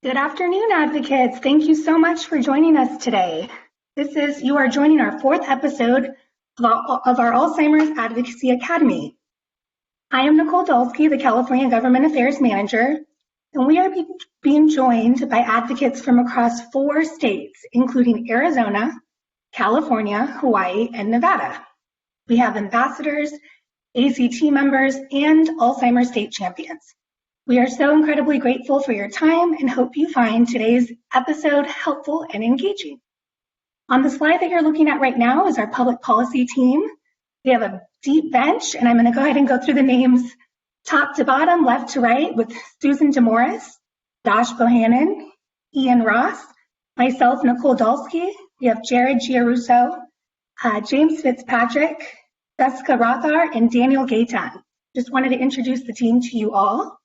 Good afternoon, advocates. Thank you so much for joining us today. You are joining our fourth episode of our Alzheimer's Advocacy Academy. I am Nicole Dulski, the California Government Affairs Manager, and we are being joined by advocates from across 4 states, including Arizona, California, Hawaii, and Nevada. We have ambassadors, ACT members, and Alzheimer's state champions. We are so incredibly grateful for your time and hope you find today's episode helpful and engaging. On the slide that you're looking at right now is our public policy team. We have a deep bench, and I'm going to go ahead and go through the names top to bottom, left to right, with Susan DeMorris, Josh Bohannon, Ian Ross, myself, Nicole Dulski. We have Jared Giarusso, James Fitzpatrick, Jessica Rothar, and Daniel Gaitan. Just wanted to introduce the team to you all.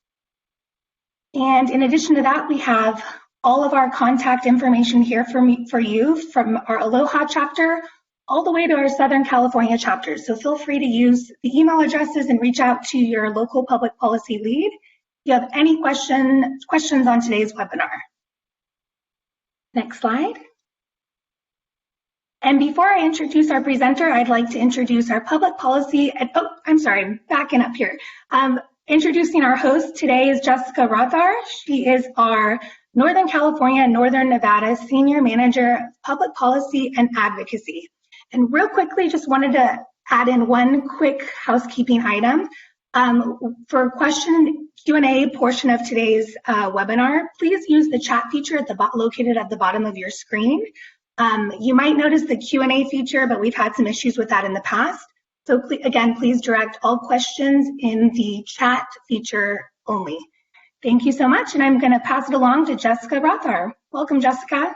And in addition to that, we have all of our contact information here for you from our Aloha chapter all the way to our Southern California chapters. So feel free to use the email addresses and reach out to your local public policy lead if you have any questions on today's webinar. Next slide. And before I introduce our presenter, I'd like to introduce our public policy, backing up here. Introducing our host today is Jessica Rothar. She is our Northern California and Northern Nevada Senior Manager of Public Policy and Advocacy. And real quickly, just wanted to add in one quick housekeeping item. For question Q&A portion of today's webinar, please use the chat feature located at the bottom of your screen. You might notice the Q&A feature, but we've had some issues with that in the past. So again, please direct all questions in the chat feature only. Thank you so much, and I'm going to pass it along to Jessica Rothar. Welcome, Jessica.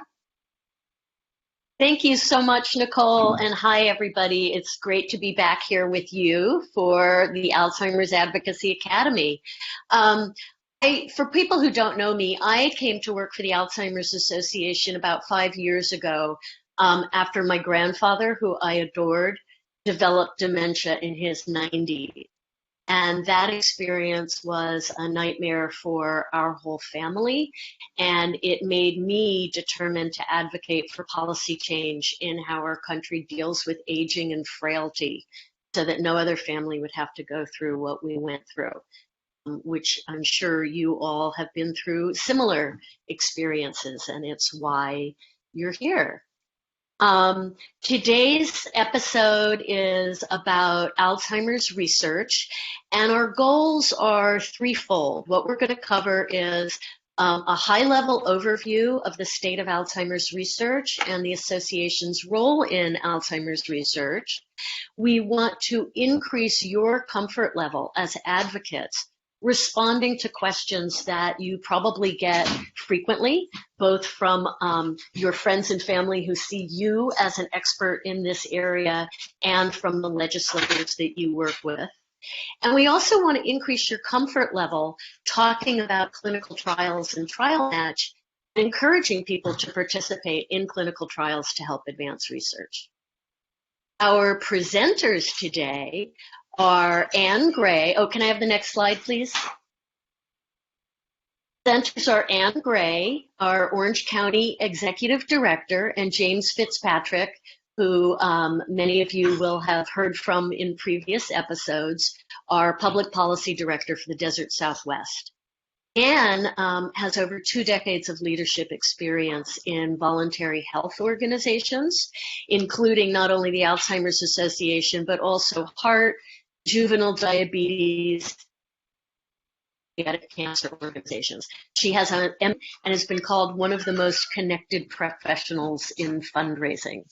Thank you so much, Nicole, and hi, everybody. It's great to be back here with you for the Alzheimer's Advocacy Academy. For people who don't know me, I came to work for the Alzheimer's Association about 5 years ago after my grandfather, who I adored, developed dementia in his 90s. And that experience was a nightmare for our whole family. And it made me determined to advocate for policy change in how our country deals with aging and frailty so that no other family would have to go through what we went through, which I'm sure you all have been through similar experiences, and it's why you're here. Today's episode is about Alzheimer's research, and our goals are threefold. What we're going to cover is a high-level overview of the state of Alzheimer's research and the association's role in Alzheimer's research. We want to increase your comfort level as advocates responding to questions that you probably get frequently, both from your friends and family who see you as an expert in this area and from the legislators that you work with. And we also want to increase your comfort level talking about clinical trials and trial match, encouraging people to participate in clinical trials to help advance research. Our presenters today are Anne Gray. Oh, can I have the next slide, please? Presenters are Anne Gray, our Orange County Executive Director, and James Fitzpatrick, who many of you will have heard from in previous episodes, our Public Policy Director for the Desert Southwest. Anne has over 2 decades of leadership experience in voluntary health organizations, including not only the Alzheimer's Association, but also heart, juvenile diabetes, pediatric cancer organizations. She has an M and has been called one of the most connected professionals in fundraising.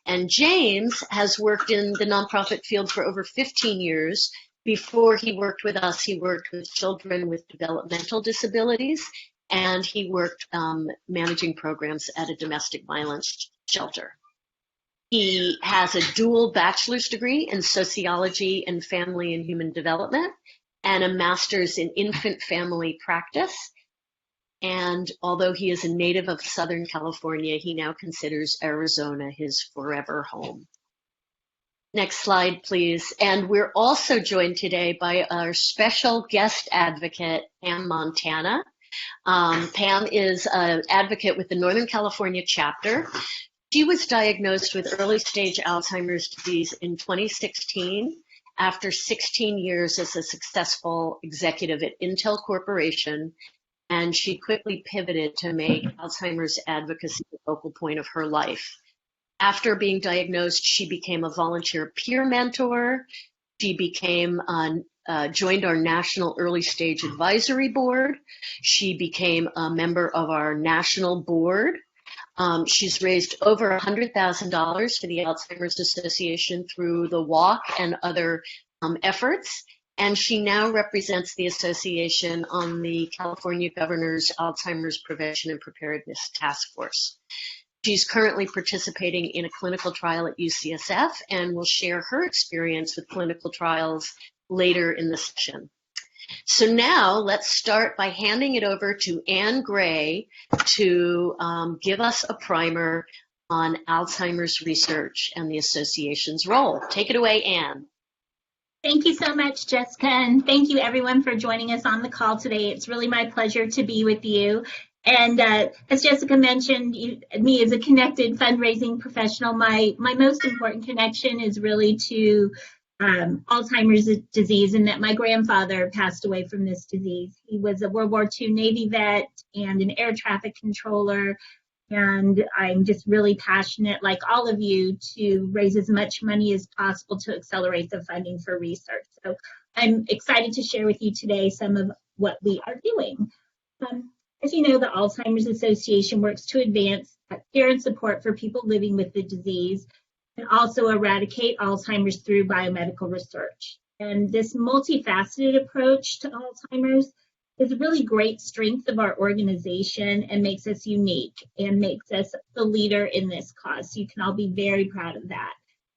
And James has worked in the nonprofit field for over 15 years. Before he worked with us, he worked with children with developmental disabilities, and he worked managing programs at a domestic violence shelter. He has a dual bachelor's degree in sociology and family and human development and a master's in infant family practice. And although he is a native of Southern California, he now considers Arizona his forever home. Next slide, please. And we're also joined today by our special guest advocate, Pam Montana. Pam is an advocate with the Northern California chapter. She was diagnosed with early-stage Alzheimer's disease in 2016 after 16 years as a successful executive at Intel Corporation, and she quickly pivoted to make Alzheimer's advocacy the focal point of her life. After being diagnosed, she became a volunteer peer mentor. She joined our National Early Stage Advisory Board. She became a member of our national board. She's raised over $100,000 for the Alzheimer's Association through the walk and other efforts. And she now represents the association on the California Governor's Alzheimer's Prevention and Preparedness Task Force. She's currently participating in a clinical trial at UCSF and will share her experience with clinical trials later in the session. So now let's start by handing it over to Anne Gray to give us a primer on Alzheimer's research and the association's role. Take it away, Anne. Thank you so much, Jessica, and thank you everyone for joining us on the call today. It's really my pleasure to be with you. And as Jessica mentioned, me as a connected fundraising professional, my most important connection is really to Alzheimer's disease, and that my grandfather passed away from this disease. He was a World War II Navy vet and an air traffic controller, and I'm just really passionate, like all of you, to raise as much money as possible to accelerate the funding for research. So I'm excited to share with you today some of what we are doing. As you know, the Alzheimer's Association works to advance care and support for people living with the disease, and also eradicate Alzheimer's through biomedical research. And this multifaceted approach to Alzheimer's is a really great strength of our organization and makes us unique and makes us the leader in this cause. So you can all be very proud of that.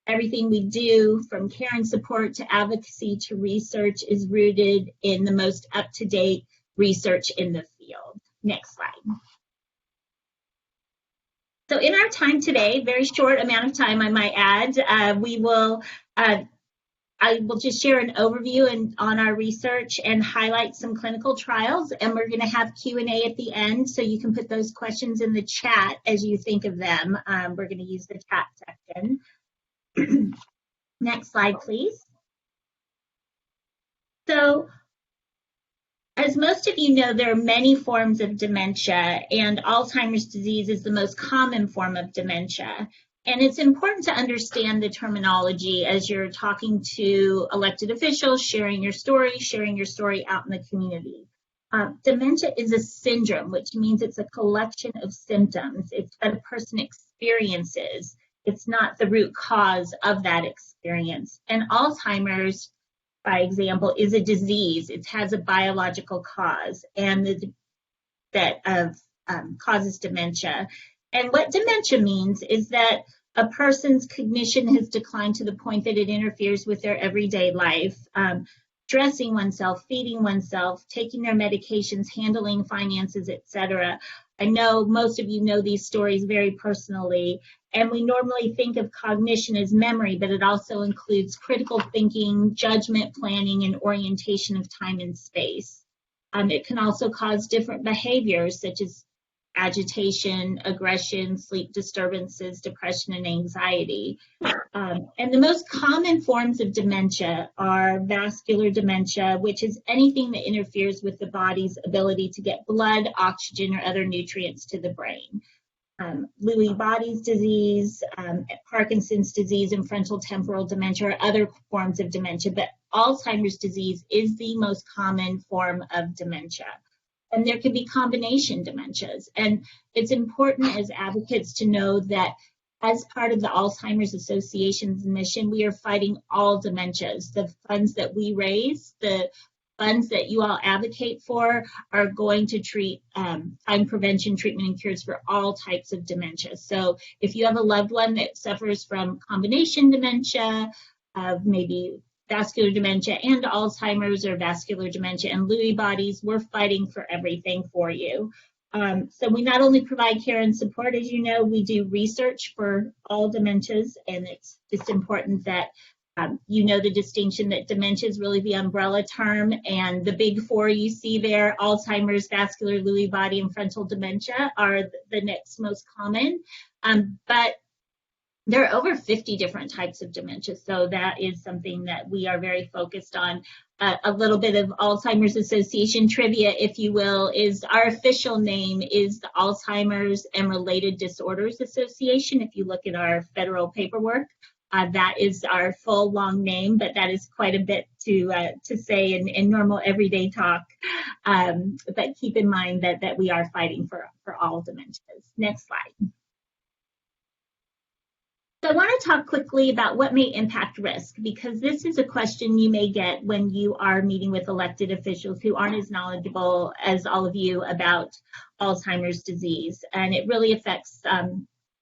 Everything we do, from care and support to advocacy to research, is rooted in the most up-to-date research in the field. Next slide. So in our time today, very short amount of time I might add, I will just share an overview on our research and highlight some clinical trials, and we're going to have Q&A at the end, so you can put those questions in the chat as you think of them. We're going to use the chat section. Next slide, please. So, as most of you know, there are many forms of dementia, and Alzheimer's disease is the most common form of dementia. And it's important to understand the terminology as you're talking to elected officials, sharing your story out in the community. Dementia is a syndrome, which means it's a collection of symptoms. It's what a person experiences. It's not the root cause of that experience. And Alzheimer's, by example, is a disease. It has a biological cause and that causes dementia. And what dementia means is that a person's cognition has declined to the point that it interferes with their everyday life, dressing oneself, feeding oneself, taking their medications, handling finances, etc. I know most of you know these stories very personally, and we normally think of cognition as memory, but it also includes critical thinking, judgment, planning, and orientation of time and space. It can also cause different behaviors such as agitation, aggression, sleep disturbances, depression, and anxiety. And the most common forms of dementia are vascular dementia, which is anything that interferes with the body's ability to get blood, oxygen, or other nutrients to the brain. Lewy body's disease, Parkinson's disease, and frontal temporal dementia are other forms of dementia, but Alzheimer's disease is the most common form of dementia. And there can be combination dementias. And it's important as advocates to know that as part of the Alzheimer's Association's mission, we are fighting all dementias. The funds that we raise, the funds that you all advocate for, are going to find prevention, treatment, and cures for all types of dementia. So if you have a loved one that suffers from combination dementia, maybe vascular dementia and Alzheimer's, or vascular dementia and Lewy bodies, we're fighting for everything for you. So we not only provide care and support, as you know, we do research for all dementias, and it's just important that You know the distinction that dementia is really the umbrella term, and the big four you see there, Alzheimer's, vascular Lewy body, and frontal dementia, are the next most common. But there are over 50 different types of dementia, so that is something that we are very focused on. A little bit of Alzheimer's Association trivia, if you will, is our official name is the Alzheimer's and Related Disorders Association. If you look at our federal paperwork, that is our full long name, but that is quite a bit to say in normal everyday talk. But keep in mind that we are fighting for all dementias. Next slide. So I want to talk quickly about what may impact risk, because this is a question you may get when you are meeting with elected officials who aren't as knowledgeable as all of you about Alzheimer's disease, and it really affects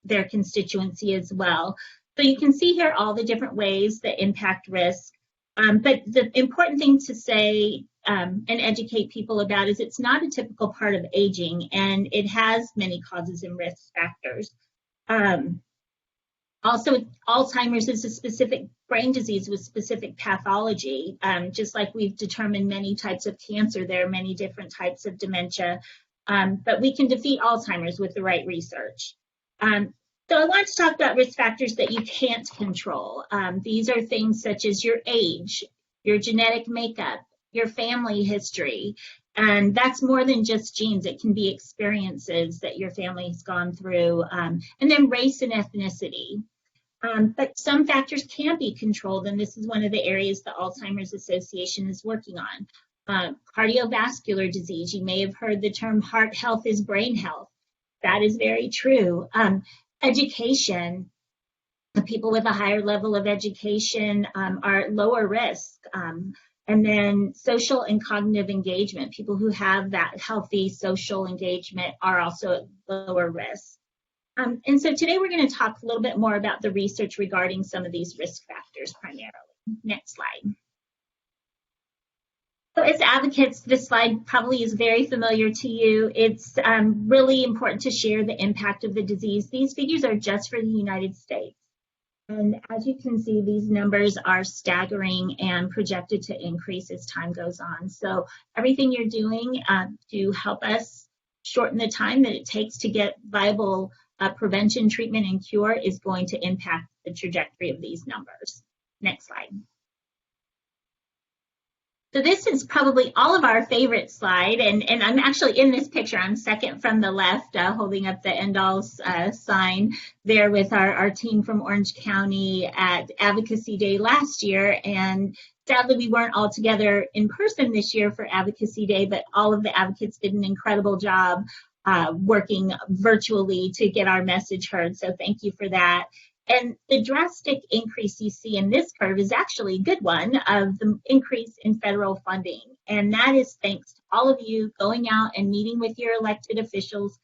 their constituency as well. So you can see here all the different ways that impact risk, but the important thing to say and educate people about is it's not a typical part of aging, and it has many causes and risk factors. Also, Alzheimer's is a specific brain disease with specific pathology. Just like we've determined many types of cancer, there are many different types of dementia, but we can defeat Alzheimer's with the right research. So I want to talk about risk factors that you can't control. These are things such as your age, your genetic makeup, your family history, and that's more than just genes. It can be experiences that your family has gone through, and then race and ethnicity. But some factors can be controlled, and this is one of the areas the Alzheimer's Association is working on. Cardiovascular disease, you may have heard the term heart health is brain health. That is very true. Education, people with a higher level of education are at lower risk. And then social and cognitive engagement, people who have that healthy social engagement are also at lower risk. And so today we're going to talk a little bit more about the research regarding some of these risk factors primarily. Next slide. So as advocates, this slide probably is very familiar to you. It's really important to share the impact of the disease. These figures are just for the United States. And as you can see, these numbers are staggering and projected to increase as time goes on. So everything you're doing to help us shorten the time that it takes to get viable prevention, treatment, and cure is going to impact the trajectory of these numbers. Next slide. So this is probably all of our favorite slide, and I'm actually in this picture. I'm second from the left, holding up the End-All's sign there with our team from Orange County at Advocacy Day last year, and sadly we weren't all together in person this year for Advocacy Day, but all of the advocates did an incredible job working virtually to get our message heard, so thank you for that. And the drastic increase you see in this curve is actually a good one of the increase in federal funding. And that is thanks to all of you going out and meeting with your elected officials,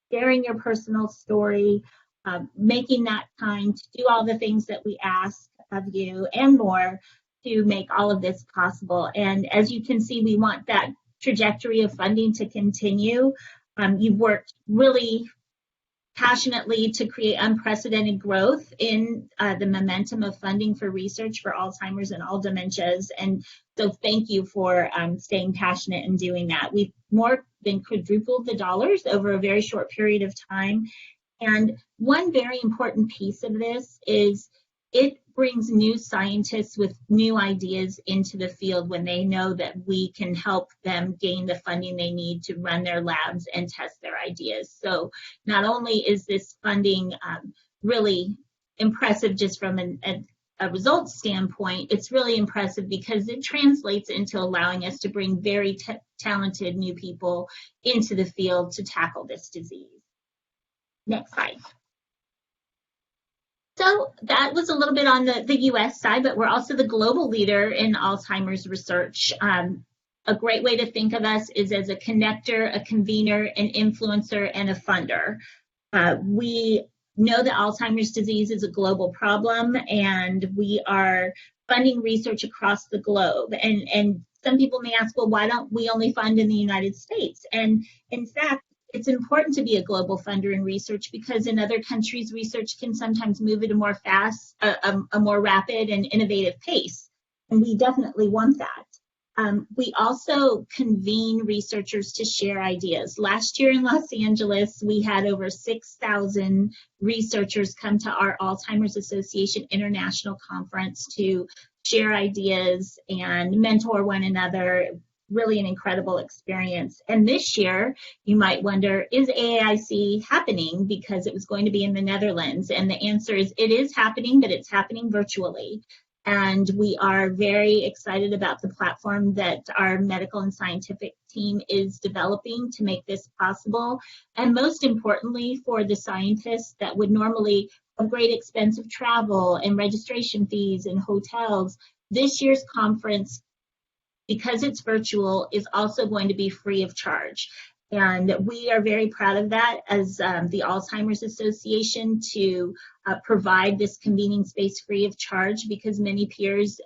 sharing your personal story, making that time to do all the things that we ask of you and more to make all of this possible. And as you can see, we want that trajectory of funding to continue. You've worked really passionately to create unprecedented growth in the momentum of funding for research for Alzheimer's and all dementias. And so thank you for staying passionate and doing that. We've more than quadrupled the dollars over a very short period of time. And one very important piece of this is it brings new scientists with new ideas into the field when they know that we can help them gain the funding they need to run their labs and test their ideas. So not only is this funding really impressive just from a results standpoint, it's really impressive because it translates into allowing us to bring very talented new people into the field to tackle this disease. Next slide. So that was a little bit on the US side, but we're also the global leader in Alzheimer's research. A great way to think of us is as a connector, a convener, an influencer, and a funder. We know that Alzheimer's disease is a global problem, and we are funding research across the globe. And some people may ask, well, why don't we only fund in the United States? And in fact, it's important to be a global funder in research because in other countries, research can sometimes move at a more rapid and innovative pace. And we definitely want that. We also convene researchers to share ideas. Last year in Los Angeles, we had over 6,000 researchers come to our Alzheimer's Association International Conference to share ideas and mentor one another. Really an incredible experience. And this year, you might wonder, is AAIC happening? Because it was going to be in the Netherlands. And the answer is it is happening, but it's happening virtually. And we are very excited about the platform that our medical and scientific team is developing to make this possible. And most importantly, for the scientists that would normally have great expense of travel and registration fees and hotels, this year's conference, because it's virtual, is also going to be free of charge. And we are very proud of that as the Alzheimer's Association to provide this convening space free of charge, because many peers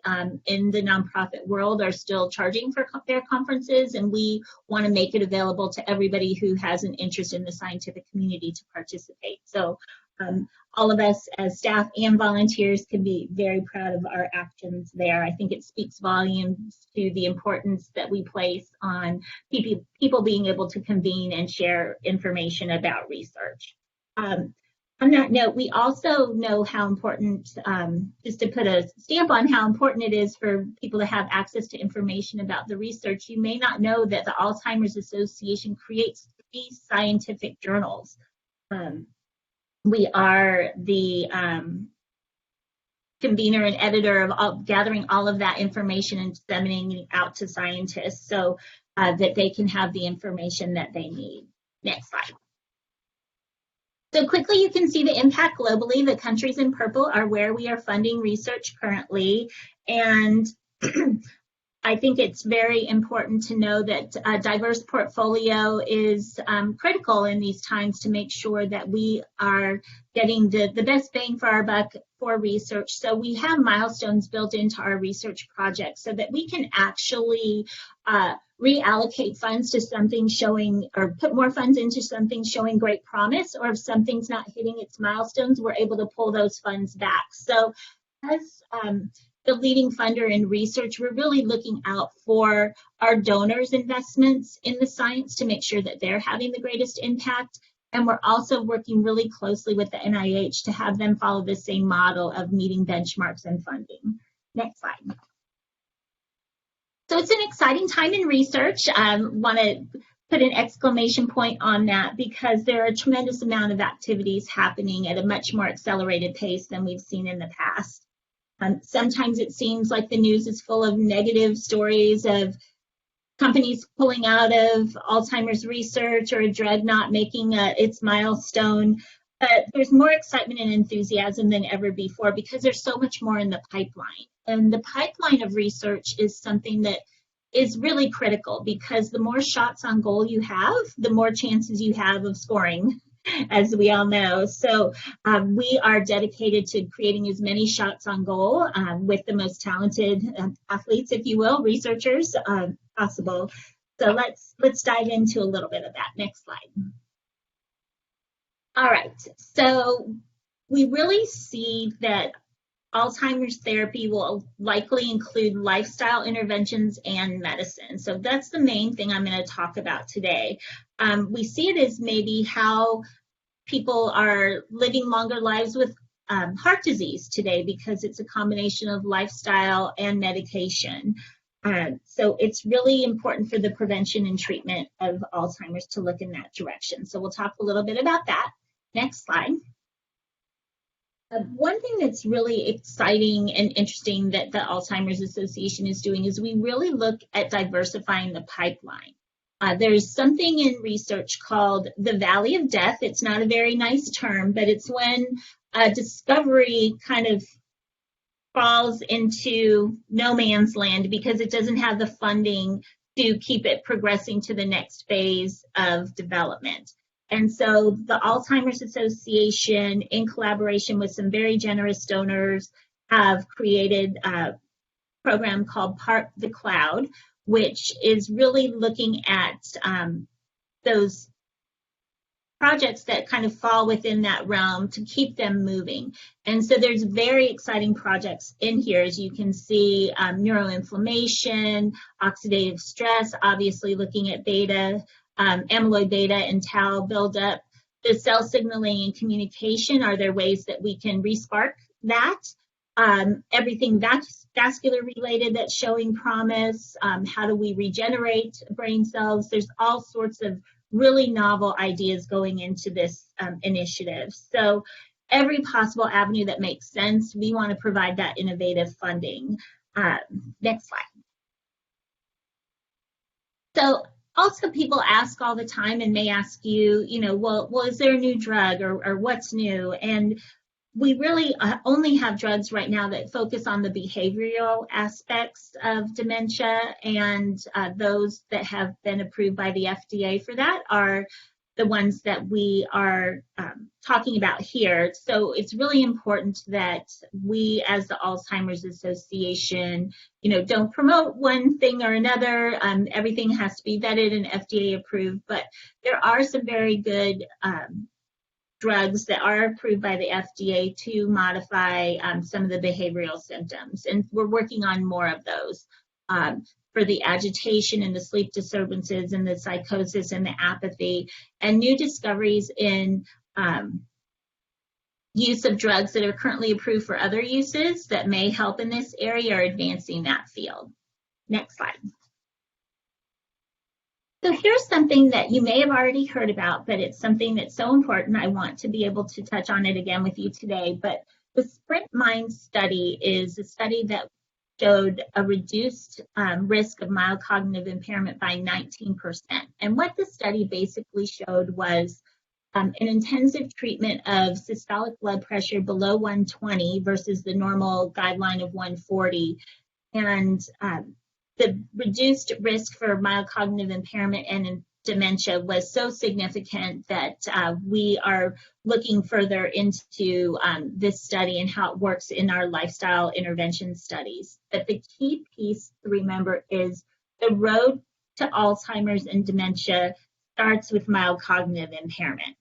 in the nonprofit world are still charging for their conferences, and we want to make it available to everybody who has an interest in the scientific community to participate. So all of us as staff and volunteers can be very proud of our actions there. I think it speaks volumes to the importance that we place on people being able to convene and share information about research. On that note, we also know how important, just to put a stamp on how important it is for people to have access to information about the research. You may not know that the Alzheimer's Association creates 3 scientific journals. We are the convener and editor of gathering all of that information and disseminating it out to scientists so that they can have the information that they need. Next slide. So quickly, you can see the impact globally. The countries in purple are where we are funding research currently. And I think it's very important to know that a diverse portfolio is critical in these times to make sure that we are getting the best bang for our buck for research. So we have milestones built into our research projects so that we can actually reallocate funds to something showing, or put more funds into something showing great promise, or if something's not hitting its milestones, we're able to pull those funds back. So as the leading funder in research, we're really looking out for our donors' investments in the science to make sure that they're having the greatest impact. And we're also working really closely with the NIH to have them follow the same model of meeting benchmarks and funding. Next slide. So it's an exciting time in research. I want to put an exclamation point on that because there are a tremendous amount of activities happening at a much more accelerated pace than we've seen in the past. Sometimes it seems like the news is full of negative stories of companies pulling out of Alzheimer's research or a drug not making its milestone. But there's more excitement and enthusiasm than ever before because there's so much more in the pipeline. And the pipeline of research is something that is really critical because the more shots on goal you have, the more chances you have of scoring, as we all know. So we are dedicated to creating as many shots on goal with the most talented athletes, if you will, researchers possible. So let's dive into a little bit of that. Next slide. All right, so we really see that Alzheimer's therapy will likely include lifestyle interventions and medicine. So that's the main thing I'm going to talk about today. We see it as maybe how people are living longer lives with heart disease today because it's a combination of lifestyle and medication. So it's really important for the prevention and treatment of Alzheimer's to look in that direction. So we'll talk a little bit about that. Next slide. One thing that's really exciting and interesting that the Alzheimer's Association is doing is we really look at diversifying the pipeline. There's something in research called the Valley of Death. It's not a very nice term, but it's when a discovery kind of falls into no man's land because it doesn't have the funding to keep it progressing to the next phase of development. And so the Alzheimer's Association, in collaboration with some very generous donors, have created a program called Park the Cloud, which is really looking at those projects that kind of fall within that realm to keep them moving. And so there's very exciting projects in here, as you can see, neuroinflammation, oxidative stress, obviously looking at beta, amyloid beta and tau buildup. The cell signaling and communication, are there ways that we can respark that? Everything vascular related that's showing promise. How do we regenerate brain cells? There's all sorts of really novel ideas going into this initiative. So every possible avenue that makes sense, we want to provide that innovative funding. Next slide. So also people ask all the time and may ask you, well, is there a new drug or what's new? And we really only have drugs right now that focus on the behavioral aspects of dementia, and those that have been approved by the FDA for that are the ones that we are talking about here. So it's really important that we, as the Alzheimer's Association, don't promote one thing or another. Everything has to be vetted and FDA approved, but there are some very good drugs that are approved by the FDA to modify some of the behavioral symptoms. And we're working on more of those for the agitation and the sleep disturbances and the psychosis and the apathy, and new discoveries in use of drugs that are currently approved for other uses that may help in this area or advancing that field. Next slide. So here's something that you may have already heard about, but it's something that's so important. I want to be able to touch on it again with you today. But the Sprint Mind study is a study that showed a reduced risk of mild cognitive impairment by 19%. And what the study basically showed was an intensive treatment of systolic blood pressure below 120 versus the normal guideline of 140. And the reduced risk for mild cognitive impairment and dementia was so significant that we are looking further into this study and how it works in our lifestyle intervention studies. But the key piece to remember is the road to Alzheimer's and dementia starts with mild cognitive impairment.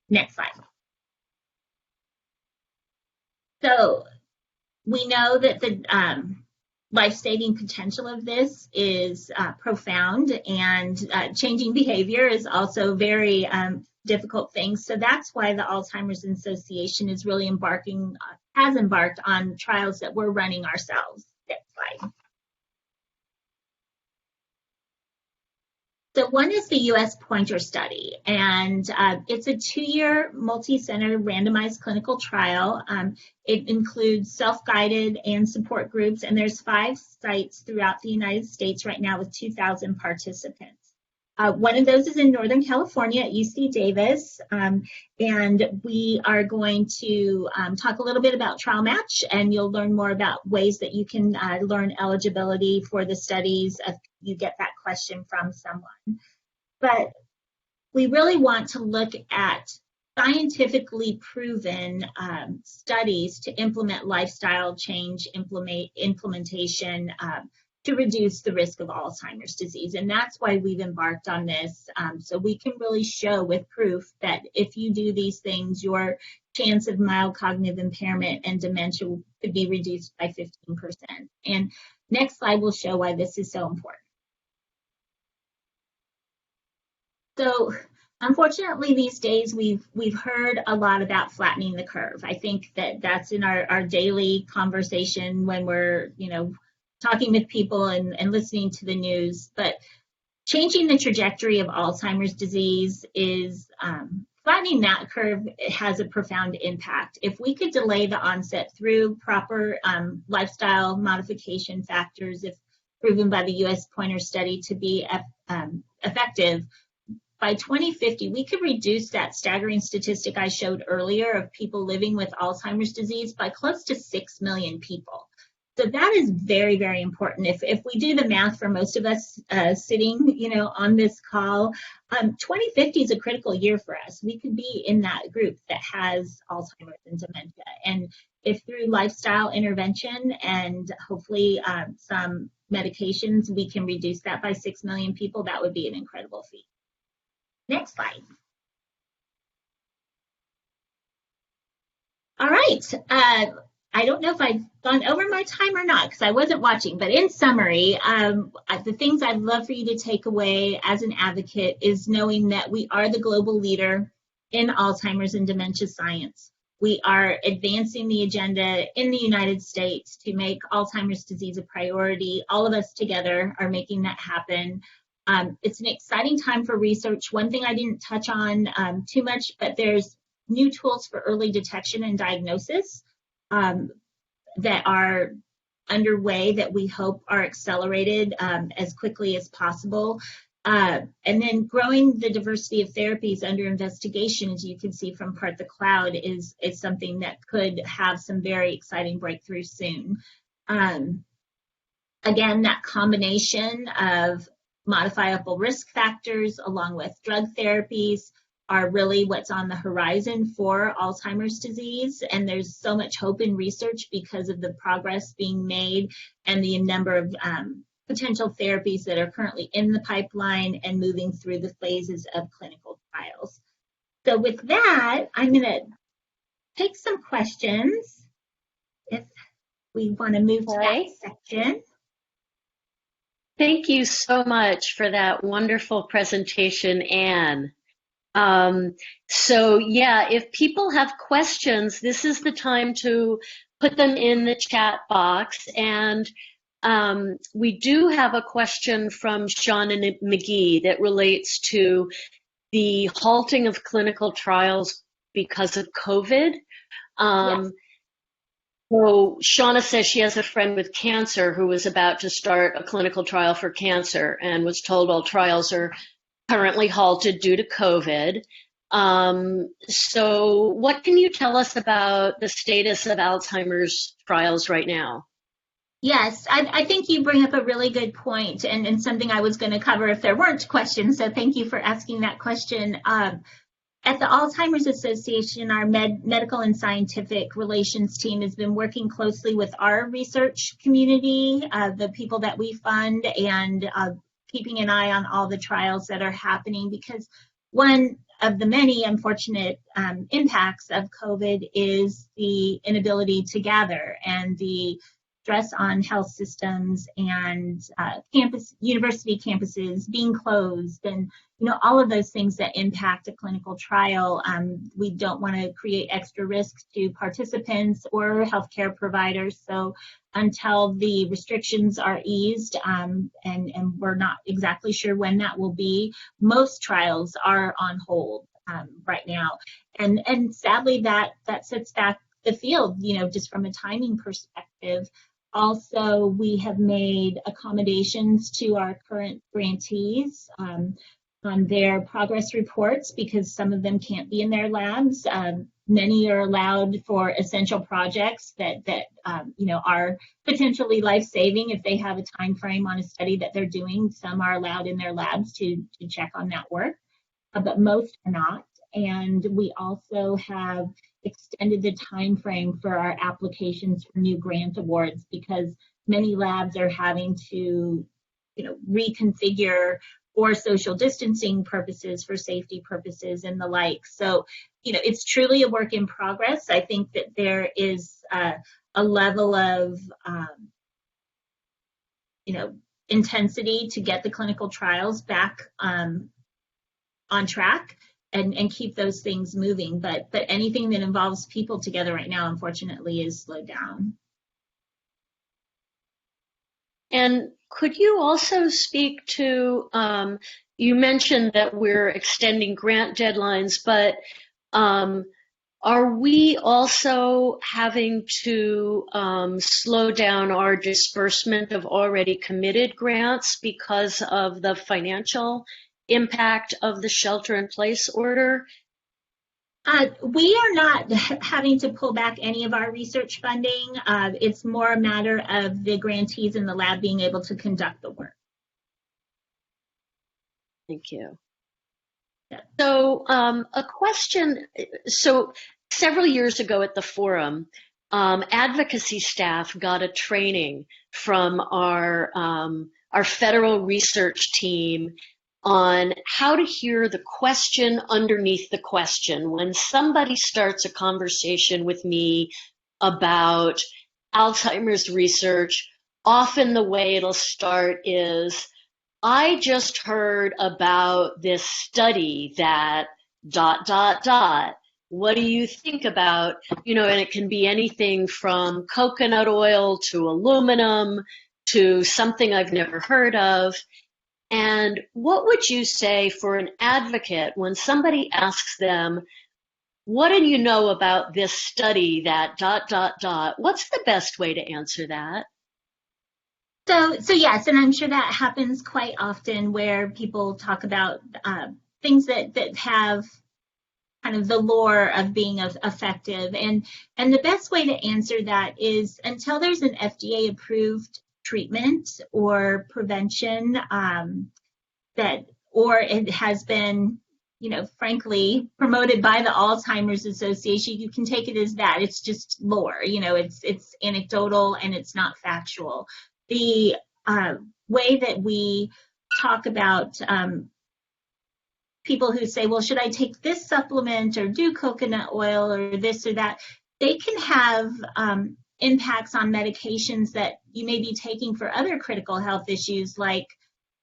Next slide. So we know that the life-saving potential of this is profound, and changing behavior is also very difficult thing. So that's why the Alzheimer's Association is really has embarked on trials that we're running ourselves. Next slide. So one is the U.S. Pointer study, and it's a 2-year multi-center randomized clinical trial. It includes self-guided and support groups, and there's 5 sites throughout the United States right now with 2,000 participants. One of those is in Northern California at UC Davis, and we are going to talk a little bit about Trial Match, and you'll learn more about ways that you can learn eligibility for the studies if you get that question from someone. But we really want to look at scientifically proven studies to implement lifestyle change implementation to reduce the risk of Alzheimer's disease. And that's why we've embarked on this, so we can really show with proof that if you do these things, your chance of mild cognitive impairment and dementia could be reduced by 15%. And next slide will show why this is so important. So unfortunately, these days we've heard a lot about flattening the curve. I think that that's in our daily conversation when we're talking with people and listening to the news. But changing the trajectory of Alzheimer's disease is flattening that curve has a profound impact. If we could delay the onset through proper lifestyle modification factors, if proven by the U.S. Pointer study to be effective, by 2050, we could reduce that staggering statistic I showed earlier of people living with Alzheimer's disease by close to 6 million people. So that is very, very important. If we do the math for most of us sitting, on this call, 2050 is a critical year for us. We could be in that group that has Alzheimer's and dementia. And if through lifestyle intervention and hopefully some medications, we can reduce that by 6 million people, that would be an incredible feat. Next slide. All right. I don't know if I've gone over my time or not because I wasn't watching, but in summary, the things I'd love for you to take away as an advocate is knowing that we are the global leader in Alzheimer's and dementia science. We are advancing the agenda in the United States to make Alzheimer's disease a priority. All of us together are making that happen. It's an exciting time for research. One thing I didn't touch on too much, but there's new tools for early detection and diagnosis that are underway that we hope are accelerated as quickly as possible. And then growing the diversity of therapies under investigation, as you can see from Part the Cloud, is something that could have some very exciting breakthroughs soon. Again, that combination of modifiable risk factors along with drug therapies are really what's on the horizon for Alzheimer's disease. And there's so much hope in research because of the progress being made and the number of potential therapies that are currently in the pipeline and moving through the phases of clinical trials. So with that, I'm going to take some questions if we want to move to that section. Thank you so much for that wonderful presentation, Anne. So yeah, if people have questions, this is the time to put them in the chat box. And we do have a question from Sean McGee that relates to the halting of clinical trials because of COVID. Yes. So Shauna says she has a friend with cancer who was about to start a clinical trial for cancer and was told all trials are currently halted due to COVID. So what can you tell us about the status of Alzheimer's trials right now? Yes, I think you bring up a really good point and something I was going to cover if there weren't questions. So thank you for asking that question. At the Alzheimer's Association, our medical and scientific relations team has been working closely with our research community, the people that we fund, and keeping an eye on all the trials that are happening, because one of the many unfortunate impacts of COVID is the inability to gather and the stress on health systems and university campuses being closed, and all of those things that impact a clinical trial. We don't want to create extra risks to participants or healthcare providers. So until the restrictions are eased, and we're not exactly sure when that will be, most trials are on hold right now. And sadly, that sets back the field, just from a timing perspective. Also, we have made accommodations to our current grantees on their progress reports because some of them can't be in their labs. Many are allowed for essential projects that are potentially life-saving if they have a time frame on a study that they're doing. Some are allowed in their labs to check on that work, but most are not. And we also have extended the time frame for our applications for new grant awards because many labs are having to, reconfigure for social distancing purposes, for safety purposes, and the like. So, it's truly a work in progress. I think that there is a level of, intensity to get the clinical trials back on track and keep those things moving. But anything that involves people together right now, unfortunately, is slowed down. And could you also speak to, you mentioned that we're extending grant deadlines, but are we also having to slow down our disbursement of already committed grants because of the financial impact of the shelter-in-place order? We are not having to pull back any of our research funding. It's more a matter of the grantees in the lab being able to conduct the work. Thank you. Yeah. So a question, so several years ago at the forum, advocacy staff got a training from our federal research team on how to hear the question underneath the question. When somebody starts a conversation with me about Alzheimer's research, often the way it'll start is, I just heard about this study that ... What do you think about, and it can be anything from coconut oil to aluminum to something I've never heard of. And what would you say for an advocate when somebody asks them, what do you know about this study that ... What's the best way to answer that? So yes, and I'm sure that happens quite often where people talk about things that have kind of the lore of being effective. And the best way to answer that is, until there's an FDA approved treatment or prevention or it has been, frankly, promoted by the Alzheimer's Association, you can take it as that. It's just lore, it's anecdotal and it's not factual. The way that we talk about people who say, well, should I take this supplement or do coconut oil or this or that? They can have impacts on medications that you may be taking for other critical health issues like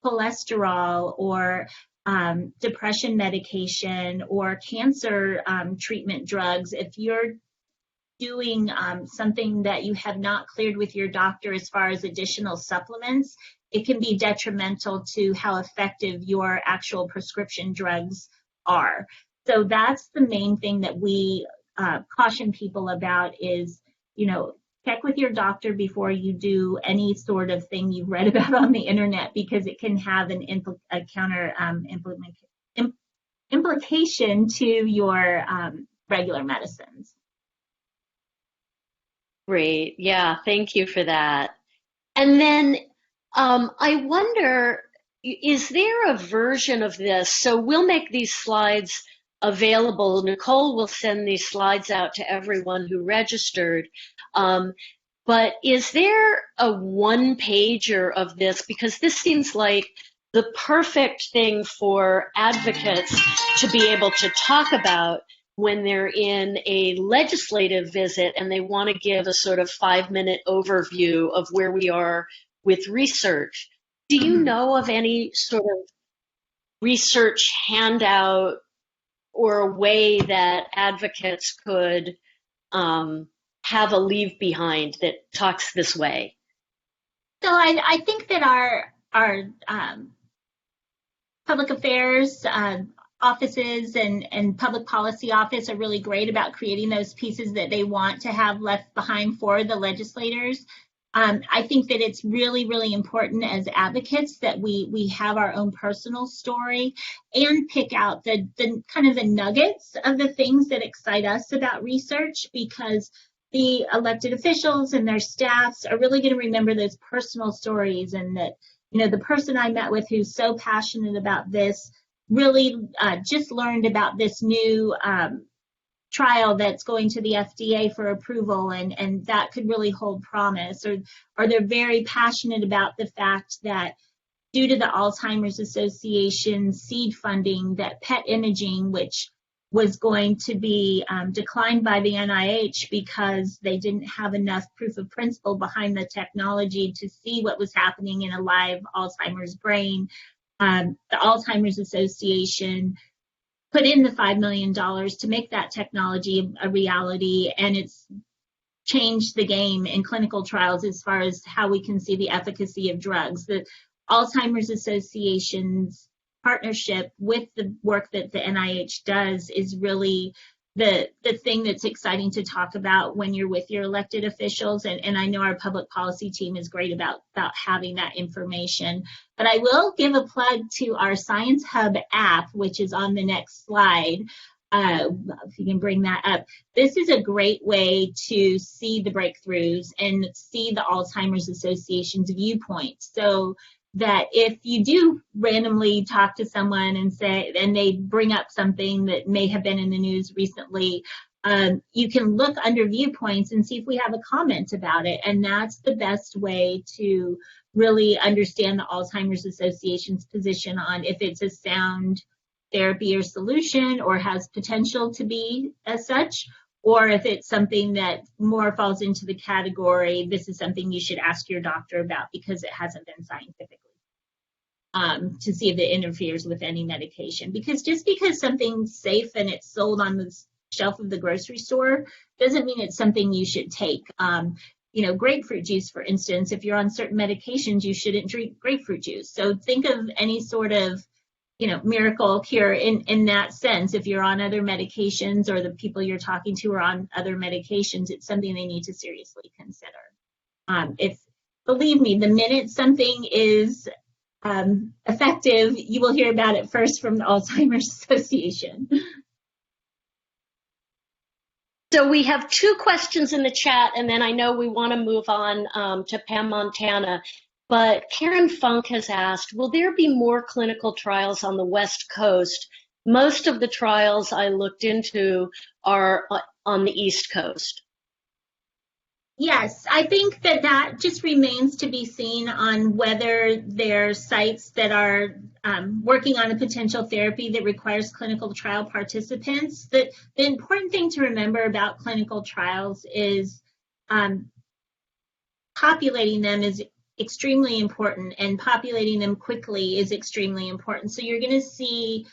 cholesterol or depression medication or cancer treatment drugs. If you're doing something that you have not cleared with your doctor as far as additional supplements, it can be detrimental to how effective your actual prescription drugs are. So that's the main thing that we caution people about is, check with your doctor before you do any sort of thing you've read about on the internet, because it can have a counter implication to your regular medicines. Great. Yeah, thank you for that. And then I wonder, is there a version of this? So we'll make these slides available. Nicole will send these slides out to everyone who registered. But is there a one-pager of this? Because this seems like the perfect thing for advocates to be able to talk about when they're in a legislative visit and they want to give a sort of 5-minute overview of where we are with research. Do you know of any sort of research handout or a way that advocates could have a leave behind that talks this way? So I think that our public affairs offices and public policy office are really great about creating those pieces that they want to have left behind for the legislators. I think that it's really, really important as advocates that we have our own personal story and pick out the kind of the nuggets of the things that excite us about research, because the elected officials and their staffs are really going to remember those personal stories, and that, the person I met with who's so passionate about this really just learned about this new trial that's going to the FDA for approval, and that could really hold promise. Or they're very passionate about the fact that due to the Alzheimer's Association seed funding, that PET imaging, which was going to be declined by the NIH because they didn't have enough proof of principle behind the technology to see what was happening in a live Alzheimer's brain. The Alzheimer's Association put in the $5 million to make that technology a reality, and it's changed the game in clinical trials as far as how we can see the efficacy of drugs. The Alzheimer's Association's partnership with the work that the NIH does is really the thing that's exciting to talk about when you're with your elected officials, and I know our public policy team is great about having that information. But I will give a plug to our Science Hub app, which is on the next slide. If you can bring that up. This is a great way to see the breakthroughs and see the Alzheimer's Association's viewpoint. So that if you do randomly talk to someone and they bring up something that may have been in the news recently, you can look under viewpoints and see if we have a comment about it. And that's the best way to really understand the Alzheimer's Association's position on if it's a sound therapy or solution or has potential to be as such, or if it's something that more falls into the category, this is something you should ask your doctor about because it hasn't been scientifically to see if it interferes with any medication. Because just because something's safe and it's sold on the shelf of the grocery store doesn't mean it's something you should take. Grapefruit juice, for instance, if you're on certain medications, you shouldn't drink grapefruit juice. So think of any sort of miracle cure in that sense. If you're on other medications or the people you're talking to are on other medications, it's something they need to seriously consider. Believe me, the minute something is effective, you will hear about it first from the Alzheimer's Association. So we have 2 questions in the chat, and then I know we want to move on to Pam Montana. But Karen Funk has asked, will there be more clinical trials on the West Coast? Most of the trials I looked into are on the East Coast. Yes, I think that just remains to be seen on whether there's sites that are working on a potential therapy that requires clinical trial participants. The important thing to remember about clinical trials is populating them is extremely important, and populating them quickly is extremely important. So you're going to see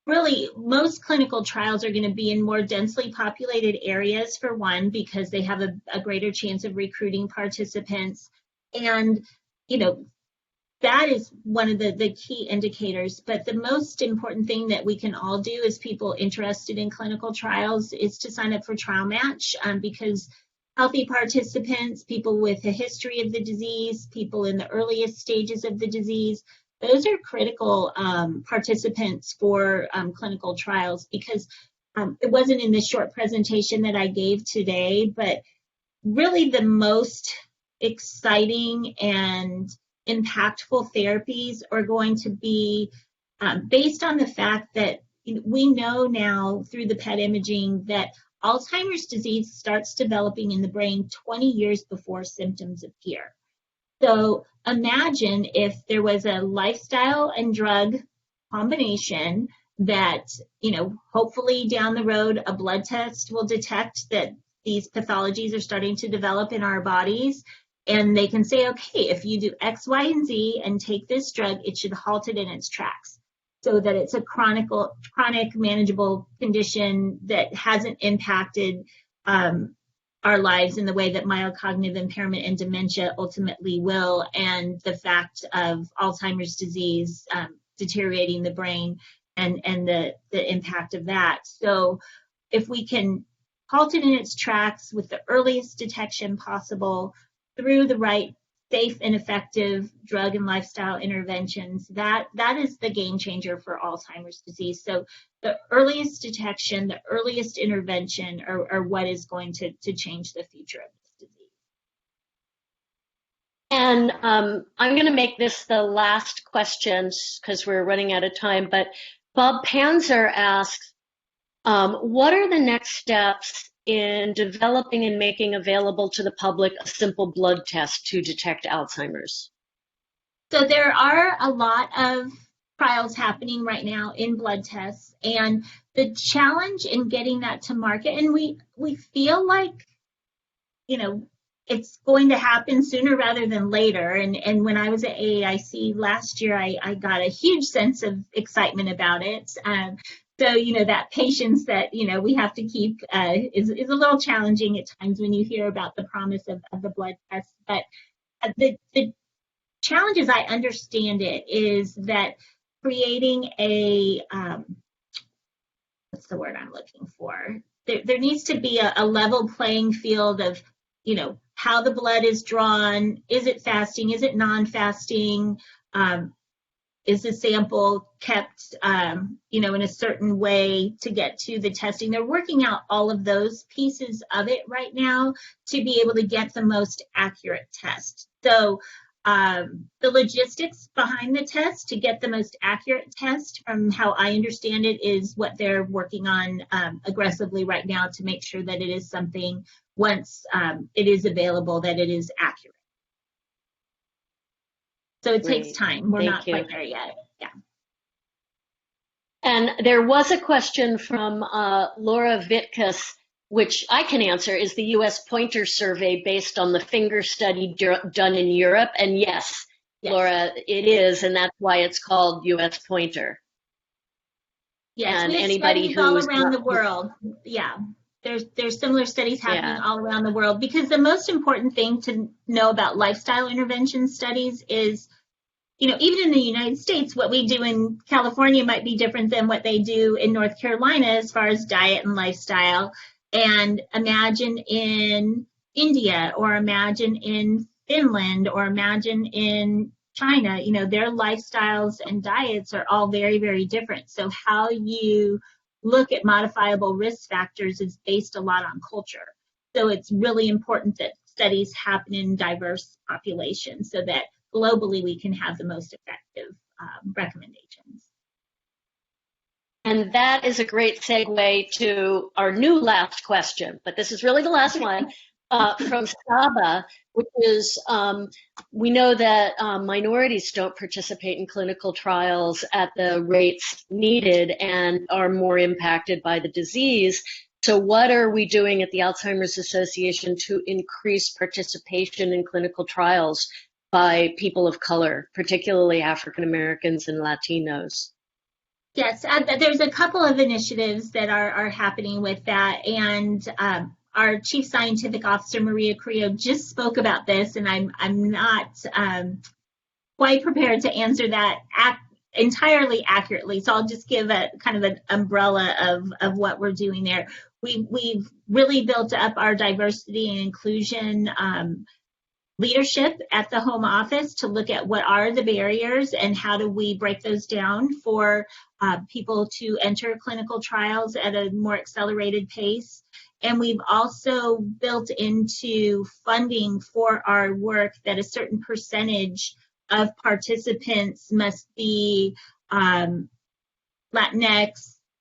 really most clinical trials are going to be in more densely populated areas, for one, because they have a greater chance of recruiting participants. And, that is one of the key indicators. But the most important thing that we can all do as people interested in clinical trials is to sign up for Trial Match, because healthy participants, people with a history of the disease, people in the earliest stages of the disease, those are critical participants for clinical trials, because it wasn't in this short presentation that I gave today, but really the most exciting and impactful therapies are going to be based on the fact that we know now through the PET imaging that Alzheimer's disease starts developing in the brain 20 years before symptoms appear. So imagine if there was a lifestyle and drug combination that, hopefully down the road, a blood test will detect that these pathologies are starting to develop in our bodies. And they can say, okay, if you do X, Y, and Z and take this drug, it should halt it in its tracks, so that it's a chronic manageable condition that hasn't impacted our lives in the way that mild cognitive impairment and dementia ultimately will, and the fact of Alzheimer's disease deteriorating the brain and the impact of that. So if we can halt it in its tracks with the earliest detection possible through the right safe and effective drug and lifestyle interventions, that is the game changer for Alzheimer's disease. So the earliest detection, the earliest intervention are what is going to change the future of this disease. And I'm going to make this the last question because we're running out of time, but Bob Panzer asks, what are the next steps in developing and making available to the public a simple blood test to detect Alzheimer's? So there are a lot of trials happening right now in blood tests, and the challenge in getting that to market, and we feel like, it's going to happen sooner rather than later. And when I was at AAIC last year, I got a huge sense of excitement about it. So, that patience that, we have to keep is a little challenging at times when you hear about the promise of the blood test. But the challenge, as I understand it, is that creating a, what's the word I'm looking for? There needs to be a level playing field of, how the blood is drawn. Is it fasting? Is it non-fasting? Is the sample kept, in a certain way to get to the testing? They're working out all of those pieces of it right now to be able to get the most accurate test. So the logistics behind the test to get the most accurate test, from how I understand it, is what they're working on aggressively right now to make sure that it is something, once it is available, that it is accurate. So it takes Great. time. We're Thank not you. quite there yet. Yeah. And there was a question from Laura Vitkus, which I can answer. Is the U.S. Pointer Survey based on the finger study done in Europe? And yes, Laura, it is, and that's why it's called U.S. Pointer. Yes, And we have anybody studies all who's around the world. Yeah, there's similar studies happening all around the world, because the most important thing to know about lifestyle intervention studies is, even in the United States, what we do in California might be different than what they do in North Carolina as far as diet and lifestyle. And imagine in India, or imagine in Finland, or imagine in China, their lifestyles and diets are all very, very different. So how you look at modifiable risk factors is based a lot on culture. So it's really important that studies happen in diverse populations so that globally we can have the most effective recommendations. And that is a great segue to our new last question, but this is really the last one, from Saba, which is, we know that minorities don't participate in clinical trials at the rates needed and are more impacted by the disease. So what are we doing at the Alzheimer's Association to increase participation in clinical trials by people of color, particularly African Americans and Latinos? Yes, there's a couple of initiatives that are happening with that, and our Chief Scientific Officer, Maria Carrillo, just spoke about this, and I'm not quite prepared to answer that entirely accurately, so I'll just give a kind of an umbrella of what we're doing there. We've really built up our diversity and inclusion leadership at the home office to look at what are the barriers and how do we break those down for people to enter clinical trials at a more accelerated pace. And we've also built into funding for our work that a certain percentage of participants must be Latinx,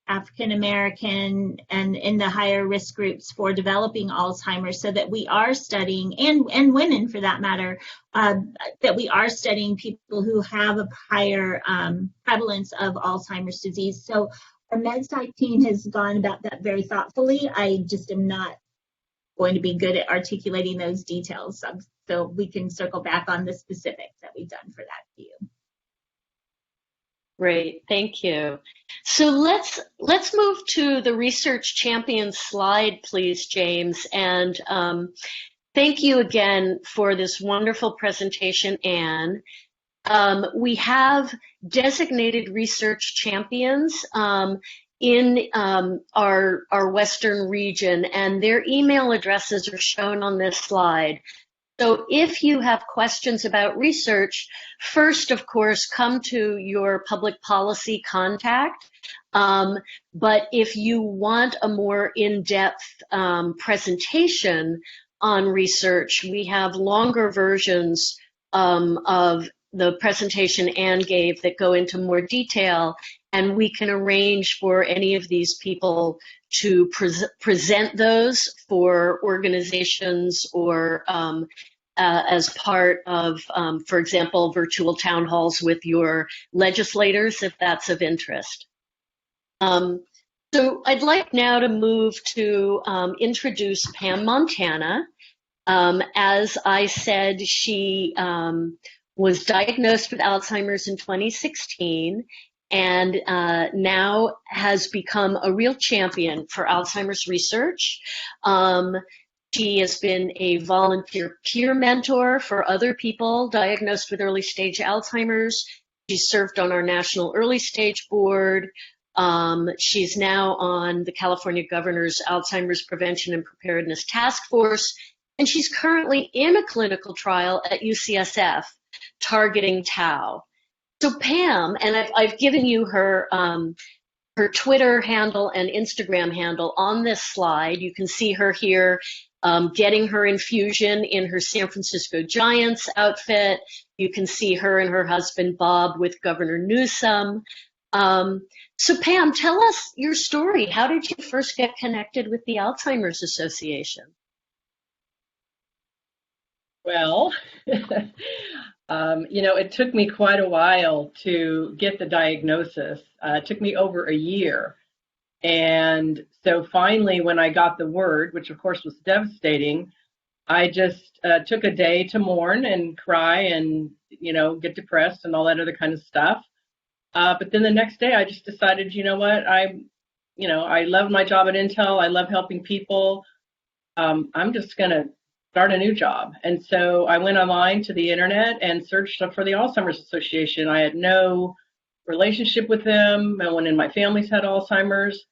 African American, and in the higher risk groups for developing Alzheimer's, so that we are studying, and women for that matter, that we are studying people who have a higher prevalence of Alzheimer's disease. So our MedSci team has gone about that very thoughtfully. I just am not going to be good at articulating those details, so we can circle back on the specifics that we've done for that view. Great, thank you. So let's move to the research champions slide, please, James. And thank you again for this wonderful presentation, Anne. We have designated research champions in our Western region, and their email addresses are shown on this slide. So if you have questions about research, first, of course, come to your public policy contact. But if you want a more in-depth presentation on research, we have longer versions of the presentation Anne gave that go into more detail, and we can arrange for any of these people to present those for organizations or as part of, for example, virtual town halls with your legislators, if that's of interest. So I'd like now to move to introduce Pam Montana. As I said, she was diagnosed with Alzheimer's in 2016 and now has become a real champion for Alzheimer's research. She has been a volunteer peer mentor for other people diagnosed with early stage Alzheimer's. She's served on our National Early Stage Board. She's now on the California Governor's Alzheimer's Prevention and Preparedness Task Force, and she's currently in a clinical trial at UCSF targeting tau. So Pam, and I've given you her Twitter handle and Instagram handle on this slide. You can see her here getting her infusion in her San Francisco Giants outfit. You can see her and her husband Bob with Governor Newsom. So Pam, tell us your story. How did you first get connected with the Alzheimer's Association? Well, It took me quite a while to get the diagnosis. It took me over a year. And so finally, when I got the word, which of course was devastating, I just took a day to mourn and cry and, get depressed and all that other kind of stuff. But then the next day I just decided, you know what, I love my job at Intel. I love helping people. I'm just going to start a new job. And so I went online to the internet and searched for the Alzheimer's Association. I had no relationship with them. No one in my family's had Alzheimer's.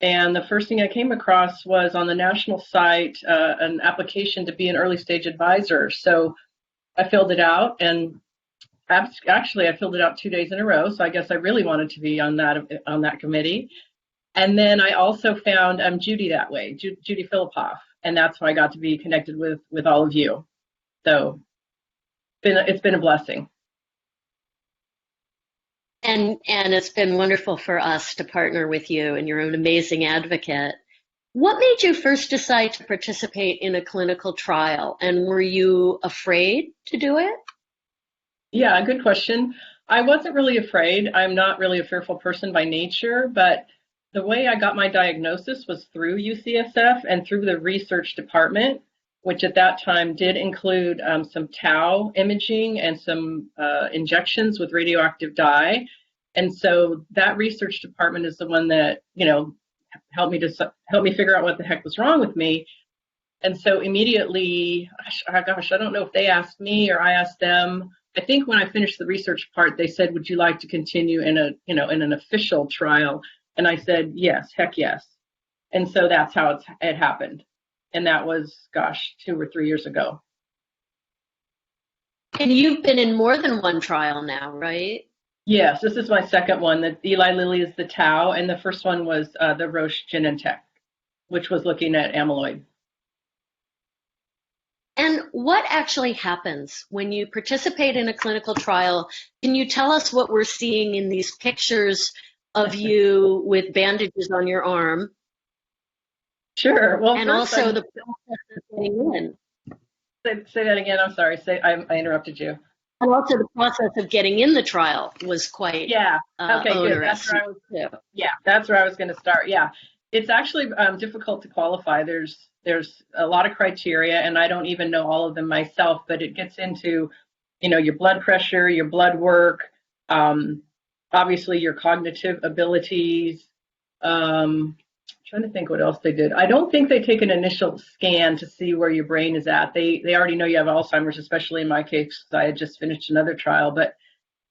And the first thing I came across was on the national site, an application to be an early stage advisor. So I filled it out, and actually I filled it out 2 days in a row. So I guess I really wanted to be on that committee. And then I also found Judy that way, Judy Philippoff, and that's how I got to be connected with all of you. So it's been a blessing. And it's been wonderful for us to partner with you, and you're an amazing advocate. What made you first decide to participate in a clinical trial, and were you afraid to do it? Yeah, good question. I wasn't really afraid. I'm not really a fearful person by nature, but the way I got my diagnosis was through UCSF and through the research department, which at that time did include some tau imaging and some injections with radioactive dye. And so that research department is the one that, helped me figure out what the heck was wrong with me. And so immediately, I don't know if they asked me or I asked them. I think when I finished the research part, they said, "Would you like to continue in an official trial?" And I said, "Yes, heck yes." And so that's how it happened. And that was, 2 or 3 years ago. And you've been in more than one trial now, right? Yes, this is my second one. The Eli Lilly is the tau, and the first one was the Roche Genentech, which was looking at amyloid. And what actually happens when you participate in a clinical trial? Can you tell us what we're seeing in these pictures of you with bandages on your arm? Sure. Well, and also the process of getting in. Say that again. I'm sorry. I interrupted you. And also the process of getting in the trial was quite okay, onerous. Good. That's where I was going to start. Yeah, it's actually difficult to qualify. There's a lot of criteria, and I don't even know all of them myself. But it gets into, your blood pressure, your blood work, obviously your cognitive abilities. Trying to think what else they did. I don't think they take an initial scan to see where your brain is at. They already know you have Alzheimer's, especially in my case, because I had just finished another trial. But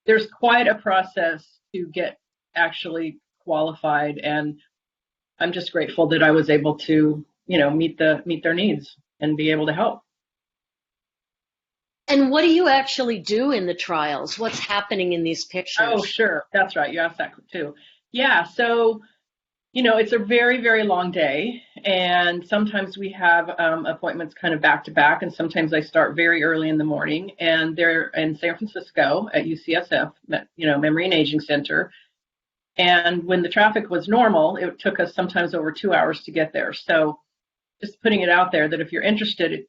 there's quite a process to get actually qualified, and I'm just grateful that I was able to, meet their needs and be able to help. And what do you actually do in the trials? What's happening in these pictures? Oh, sure. That's right. You asked that too. Yeah. So, it's a very, very long day, and sometimes we have appointments kind of back to back, and sometimes I start very early in the morning, and they're in San Francisco at UCSF, Memory and Aging Center. And when the traffic was normal, it took us sometimes over 2 hours to get there. So just putting it out there that if you're interested,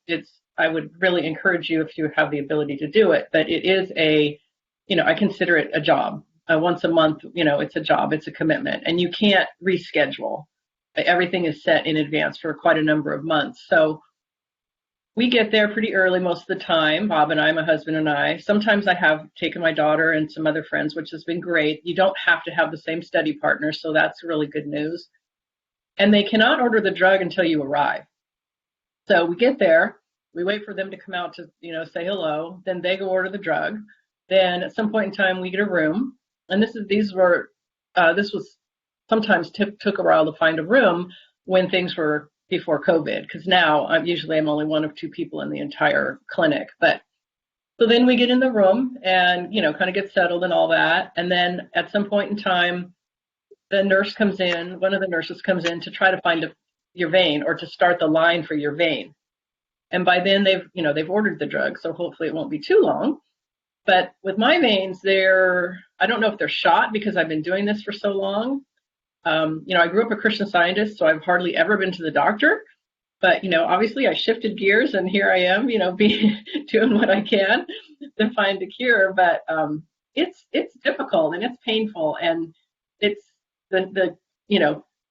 I would really encourage you if you have the ability to do it. But it is I consider it a job. Once a month, it's a job, it's a commitment, and you can't reschedule. Everything is set in advance for quite a number of months. So we get there pretty early most of the time, Bob and I, my husband and I. Sometimes I have taken my daughter and some other friends, which has been great. You don't have to have the same study partner, so that's really good news. And they cannot order the drug until you arrive. So we get there, we wait for them to come out to, say hello, then they go order the drug. Then at some point in time, we get a room. And this was sometimes took a while to find a room when things were before COVID, because now I'm only one of two people in the entire clinic. But so then we get in the room and, kind of get settled and all that. And then at some point in time, one of the nurses comes in to try to find your vein or to start the line for your vein. And by then they've ordered the drug, so hopefully it won't be too long. But with my veins, I don't know if they're shot because I've been doing this for so long. I grew up a Christian Scientist, so I've hardly ever been to the doctor. But, obviously I shifted gears and here I am, doing what I can to find a cure. But it's difficult and it's painful. And it's the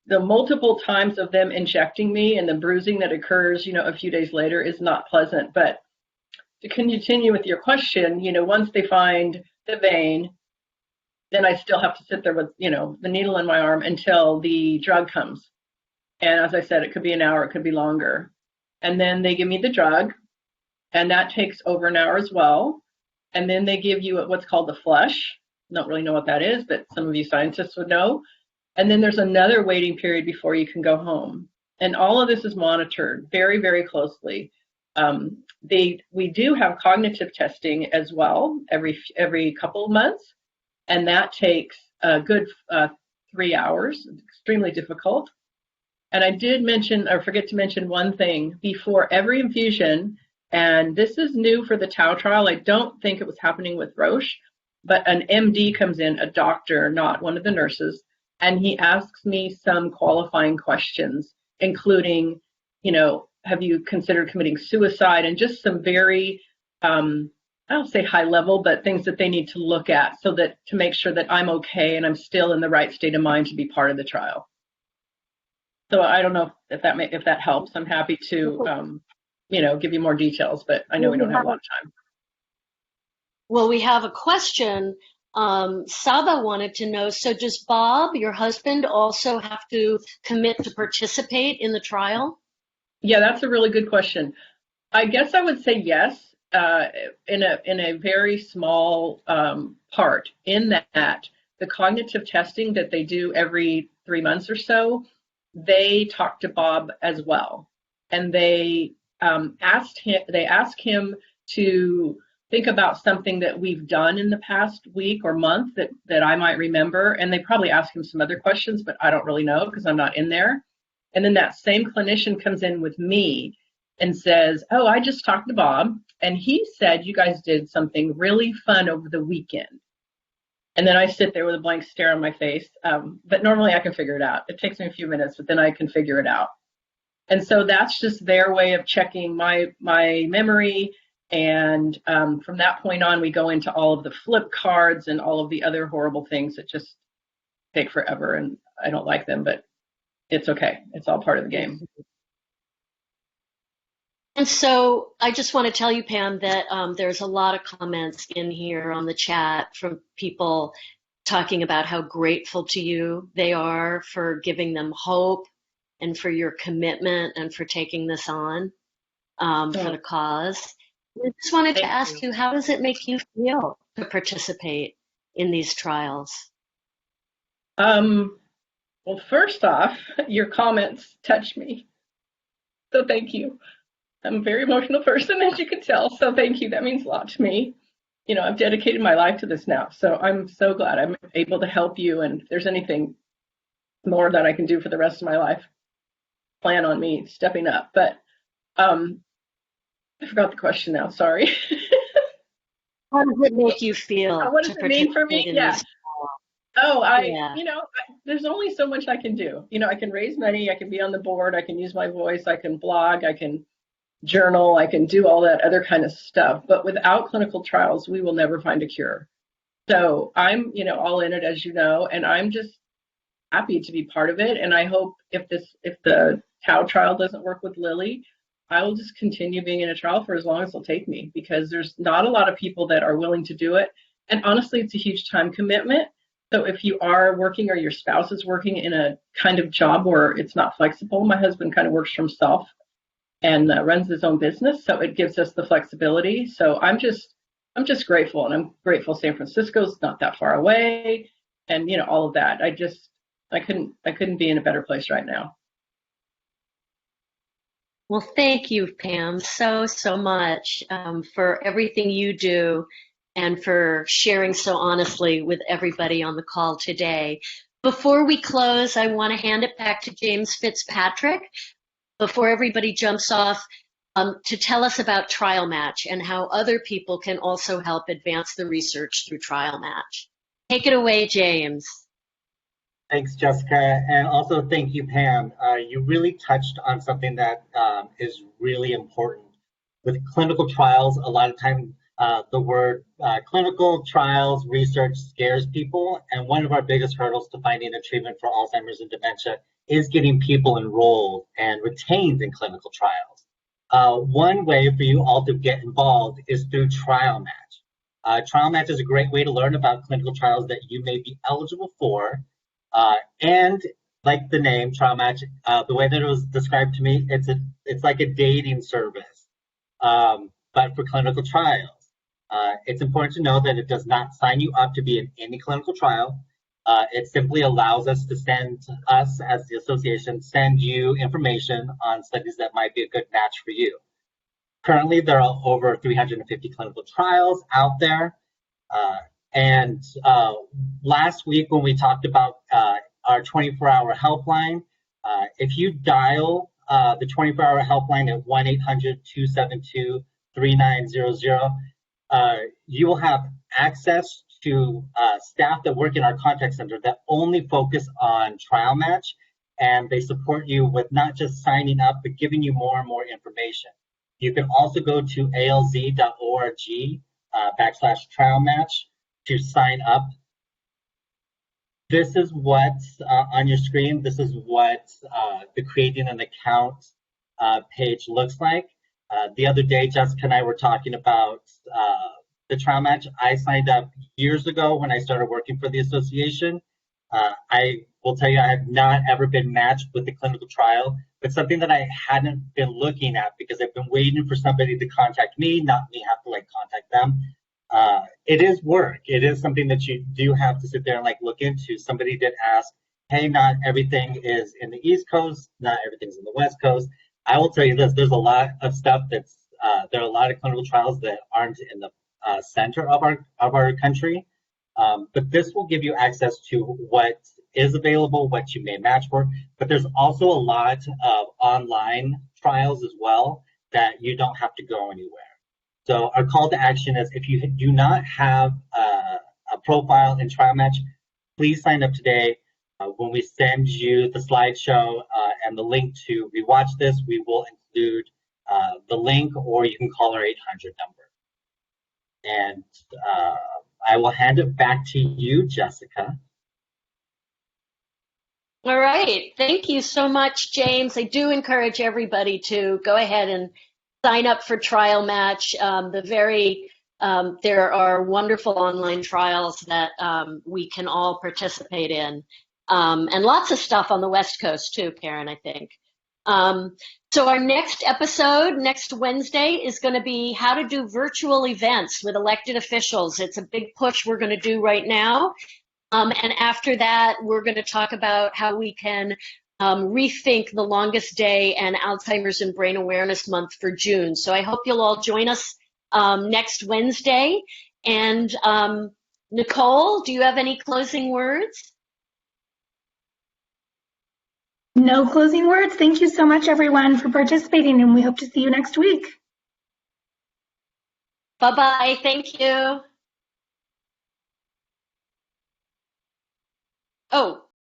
multiple times of them injecting me and the bruising that occurs, a few days later is not pleasant. But to continue with your question, once they find the vein, then I still have to sit there with, the needle in my arm until the drug comes. And as I said, it could be an hour, it could be longer. And then they give me the drug, and that takes over an hour as well. And then they give you what's called the flush. Don't really know what that is, but some of you scientists would know. And then there's another waiting period before you can go home. And all of this is monitored very, very closely. We do have cognitive testing as well every couple of months. And that takes a good 3 hours. It's extremely difficult. And I did forget to mention one thing before every infusion, and this is new for the Tau trial. I don't think it was happening with Roche, but an MD comes in, a doctor, not one of the nurses, and he asks me some qualifying questions, including, have you considered committing suicide, and just some very, I don't say high level, but things that they need to look at to make sure that I'm okay and I'm still in the right state of mind to be part of the trial. So I don't know if that helps. I'm happy to, give you more details, but I know we don't have a lot of time. Well, we have a question. Saba wanted to know, so does Bob, your husband, also have to commit to participate in the trial? Yeah, that's a really good question. I guess I would say yes, in a very small part, in that the cognitive testing that they do every 3 months or so, they talk to Bob as well. And they ask him to think about something that we've done in the past week or month that I might remember. And they probably ask him some other questions, but I don't really know because I'm not in there. And then that same clinician comes in with me and says, oh, I just talked to Bob, and he said you guys did something really fun over the weekend. And then I sit there with a blank stare on my face. But normally I can figure it out. It takes me a few minutes, but then I can figure it out. And so that's just their way of checking my memory. And from that point on, we go into all of the flip cards and all of the other horrible things that just take forever. And I don't like them, but it's okay. It's all part of the game. And so I just want to tell you, Pam, that there's a lot of comments in here on the chat from people talking about how grateful to you they are for giving them hope and for your commitment and for taking this on for the cause. I just wanted to ask you, how does it make you feel to participate in these trials? Well, first off, your comments touch me. So thank you. I'm a very emotional person, as you can tell. So thank you. That means a lot to me. I've dedicated my life to this now. So I'm so glad I'm able to help you. And if there's anything more that I can do for the rest of my life, plan on me stepping up. But I forgot the question now. Sorry. How does it make you feel? What does it mean for me? Yeah. There's only so much I can do. I can raise money, I can be on the board, I can use my voice, I can blog, I can journal, I can do all that other kind of stuff. But without clinical trials, we will never find a cure. So I'm, all in it, as you know, and I'm just happy to be part of it. And I hope if the Tau trial doesn't work with Lilly, I will just continue being in a trial for as long as it'll take me, because there's not a lot of people that are willing to do it. And honestly, it's a huge time commitment. So if you are working or your spouse is working in a kind of job where it's not flexible, my husband kind of works for himself and runs his own business. So it gives us the flexibility. So I'm just grateful, and I'm grateful San Francisco's not that far away, and all of that. I couldn't be in a better place right now. Well, thank you, Pam, so much for everything you do and for sharing so honestly with everybody on the call today. Before we close, I want to hand it back to James Fitzpatrick before everybody jumps off to tell us about Trial Match and how other people can also help advance the research through Trial Match. Take it away, James. Thanks, Jessica, and also thank you, Pam. You really touched on something that is really important. With clinical trials, a lot of times the word clinical trials research scares people, and one of our biggest hurdles to finding a treatment for Alzheimer's and dementia is getting people enrolled and retained in clinical trials. One way for you all to get involved is through Trial Match. Trial Match is a great way to learn about clinical trials that you may be eligible for. And like the name Trial Match, the way that it was described to me, it's like a dating service, but for clinical trials. It's important to know that it does not sign you up to be in any clinical trial. It simply allows us as the association, send you information on studies that might be a good match for you. Currently, there are over 350 clinical trials out there. And last week when we talked about our 24-hour helpline, if you dial the 24-hour helpline at 1-800-272-3900, you will have access to staff that work in our contact center that only focus on Trial Match, and they support you with not just signing up, but giving you more and more information. You can also go to alz.org/trial match to sign up. This is what's on your screen. This is what the creating an account page looks like. The other day, Jessica and I were talking about the Trial Match. I signed up years ago when I started working for the association. I will tell you, I have not ever been matched with a clinical trial, but something that I hadn't been looking at because I've been waiting for somebody to contact me, not me have to contact them. It is work. It is something that you do have to sit there and look into. Somebody did ask, hey, not everything is in the East Coast, not everything's in the West Coast. I will tell you this, there's a lot of stuff that's, there are a lot of clinical trials that aren't in the center of our country. But this will give you access to what is available, what you may match for. But there's also a lot of online trials as well that you don't have to go anywhere. So our call to action is, if you do not have a profile in Trial Match, please sign up today. When we send you the slideshow and the link to rewatch this, we will include the link, or you can call our 800 number. And I will hand it back to you, Jessica. All right. Thank you so much, James. I do encourage everybody to go ahead and sign up for Trial Match. There are wonderful online trials that we can all participate in. And lots of stuff on the West Coast too, Karen, I think. So our next episode, next Wednesday, is going to be how to do virtual events with elected officials. It's a big push we're going to do right now. And after that, we're going to talk about how we can rethink the longest day and Alzheimer's and Brain Awareness Month for June. So I hope you'll all join us next Wednesday. And Nicole, do you have any closing words? No closing words. Thank you so much, everyone, for participating, and we hope to see you next week. Bye-bye. Thank you. Oh.